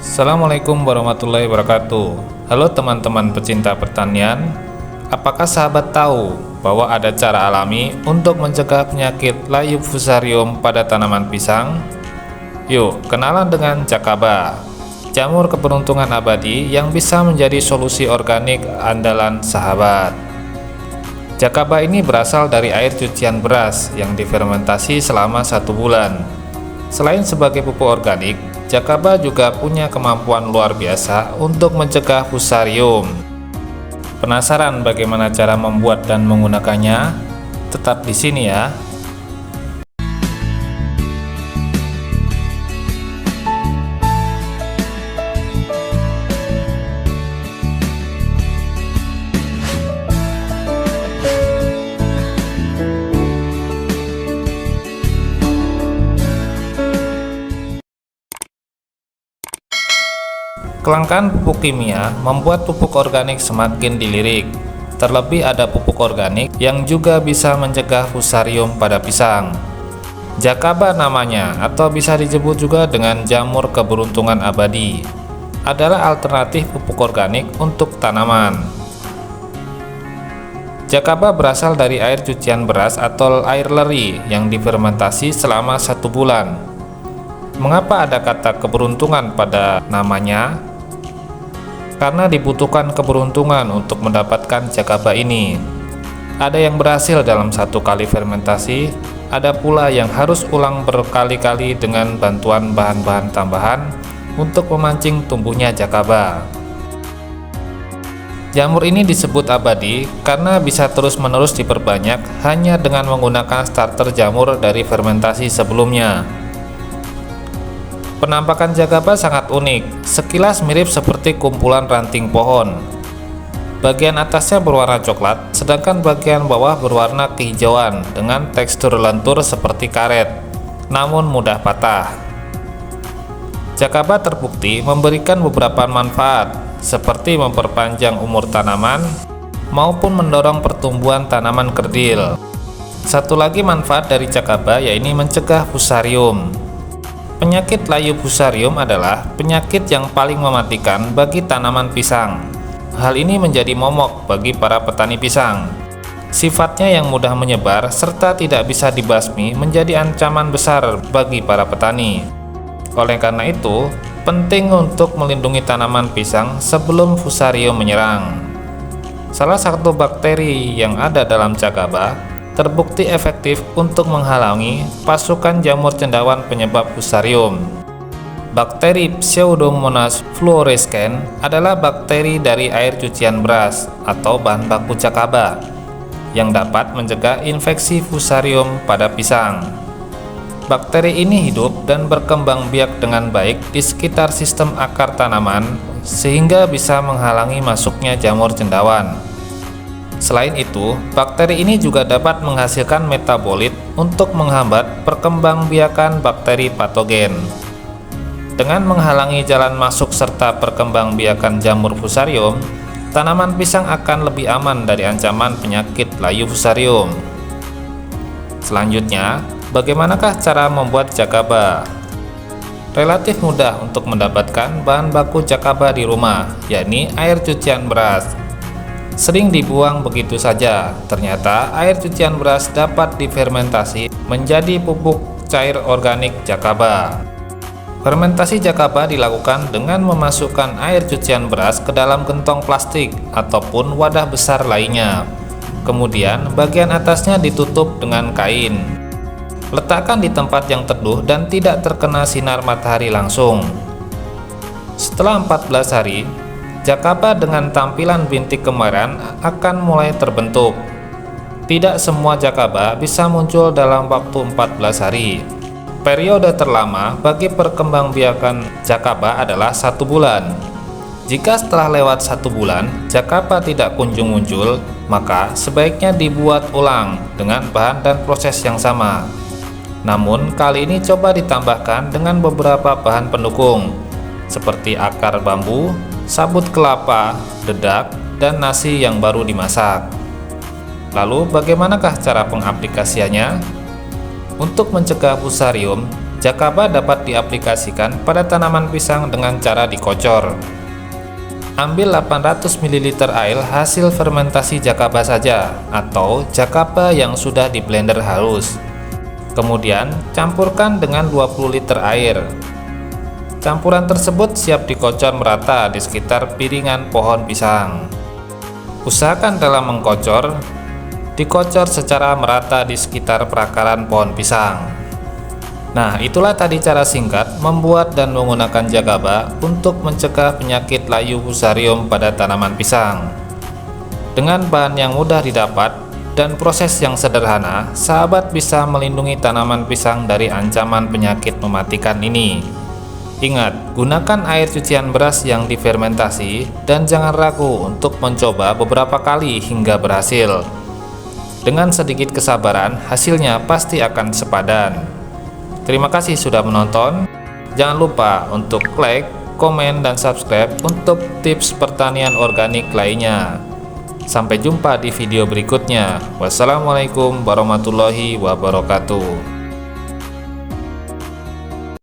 Assalamualaikum warahmatullahi wabarakatuh. Halo teman-teman pecinta pertanian. Apakah sahabat tahu bahwa ada cara alami untuk mencegah penyakit layu fusarium pada tanaman pisang? Yuk, kenalan dengan Jakaba, jamur keberuntungan abadi yang bisa menjadi solusi organik andalan sahabat. Jakaba ini berasal dari air cucian beras yang difermentasi selama 1 bulan. Selain sebagai pupuk organik, Jakaba juga punya kemampuan luar biasa untuk mencegah fusarium. Penasaran bagaimana cara membuat dan menggunakannya? Tetap di sini ya. Kelangkaan pupuk kimia membuat pupuk organik semakin dilirik. Terlebih ada pupuk organik yang juga bisa mencegah fusarium pada pisang. Jakaba namanya, atau bisa disebut juga dengan jamur keberuntungan abadi, adalah alternatif pupuk organik untuk tanaman. Jakaba berasal dari air cucian beras atau air leri yang difermentasi selama 1 bulan. Mengapa ada kata keberuntungan pada namanya? Karena dibutuhkan keberuntungan untuk mendapatkan Jakaba ini. Ada yang berhasil dalam 1 kali fermentasi, ada pula yang harus ulang berkali-kali dengan bantuan bahan-bahan tambahan untuk memancing tumbuhnya Jakaba. Jamur ini disebut abadi karena bisa terus-menerus diperbanyak hanya dengan menggunakan starter jamur dari fermentasi sebelumnya. Penampakan Jakaba sangat unik, sekilas mirip seperti kumpulan ranting pohon. Bagian atasnya berwarna coklat, sedangkan bagian bawah berwarna kehijauan dengan tekstur lentur seperti karet, namun mudah patah. Jakaba terbukti memberikan beberapa manfaat, seperti memperpanjang umur tanaman maupun mendorong pertumbuhan tanaman kerdil. Satu lagi manfaat dari Jakaba yaitu mencegah fusarium. Penyakit layu fusarium adalah penyakit yang paling mematikan bagi tanaman pisang. Hal ini menjadi momok bagi para petani pisang. Sifatnya yang mudah menyebar serta tidak bisa dibasmi menjadi ancaman besar bagi para petani. Oleh karena itu, penting untuk melindungi tanaman pisang sebelum fusarium menyerang. Salah satu bakteri yang ada dalam Jakaba terbukti efektif untuk menghalangi pasukan jamur cendawan penyebab fusarium. Bakteri Pseudomonas fluorescens adalah bakteri dari air cucian beras atau bahan baku Jakaba yang dapat mencegah infeksi fusarium pada pisang. Bakteri ini hidup dan berkembang biak dengan baik di sekitar sistem akar tanaman sehingga bisa menghalangi masuknya jamur cendawan. Selain itu, bakteri ini juga dapat menghasilkan metabolit untuk menghambat perkembangbiakan bakteri patogen. Dengan menghalangi jalan masuk serta perkembangbiakan jamur fusarium, tanaman pisang akan lebih aman dari ancaman penyakit layu fusarium. Selanjutnya, bagaimanakah cara membuat Jakaba? Relatif mudah untuk mendapatkan bahan baku Jakaba di rumah, yakni air cucian beras. Sering dibuang begitu saja, ternyata air cucian beras dapat difermentasi menjadi pupuk cair organik Jakaba. Fermentasi Jakaba dilakukan dengan memasukkan air cucian beras ke dalam gentong plastik ataupun wadah besar lainnya. Kemudian bagian atasnya ditutup dengan kain. Letakkan di tempat yang teduh dan tidak terkena sinar matahari langsung. Setelah 14 hari, Jakaba dengan tampilan bintik kemerahan akan mulai terbentuk. Tidak semua Jakaba bisa muncul dalam waktu 14 hari. Periode terlama bagi perkembangbiakan Jakaba adalah 1 bulan. Jika setelah lewat 1 bulan Jakaba tidak kunjung muncul, maka sebaiknya dibuat ulang dengan bahan dan proses yang sama. Namun kali ini coba ditambahkan dengan beberapa bahan pendukung seperti akar bambu, sabut kelapa, dedak, dan nasi yang baru dimasak. Lalu bagaimanakah cara pengaplikasiannya? Untuk mencegah fusarium, Jakaba dapat diaplikasikan pada tanaman pisang dengan cara dikocor. Ambil 800 ml air hasil fermentasi jakaba saja atau jakaba yang sudah di blender halus. Kemudian campurkan dengan 20 liter air. Campuran tersebut siap dikocor merata di sekitar piringan pohon pisang. Usahakan dalam mengkocor, dikocor secara merata di sekitar perakaran pohon pisang. Nah, itulah tadi cara singkat membuat dan menggunakan jakaba untuk mencegah penyakit layu fusarium pada tanaman pisang. Dengan bahan yang mudah didapat dan proses yang sederhana, sahabat bisa melindungi tanaman pisang dari ancaman penyakit mematikan ini. Ingat, gunakan air cucian beras yang difermentasi dan jangan ragu untuk mencoba beberapa kali hingga berhasil. Dengan sedikit kesabaran, hasilnya pasti akan sepadan. Terima kasih sudah menonton. Jangan lupa untuk like, komen, dan subscribe untuk tips pertanian organik lainnya. Sampai jumpa di video berikutnya. Wassalamualaikum warahmatullahi wabarakatuh.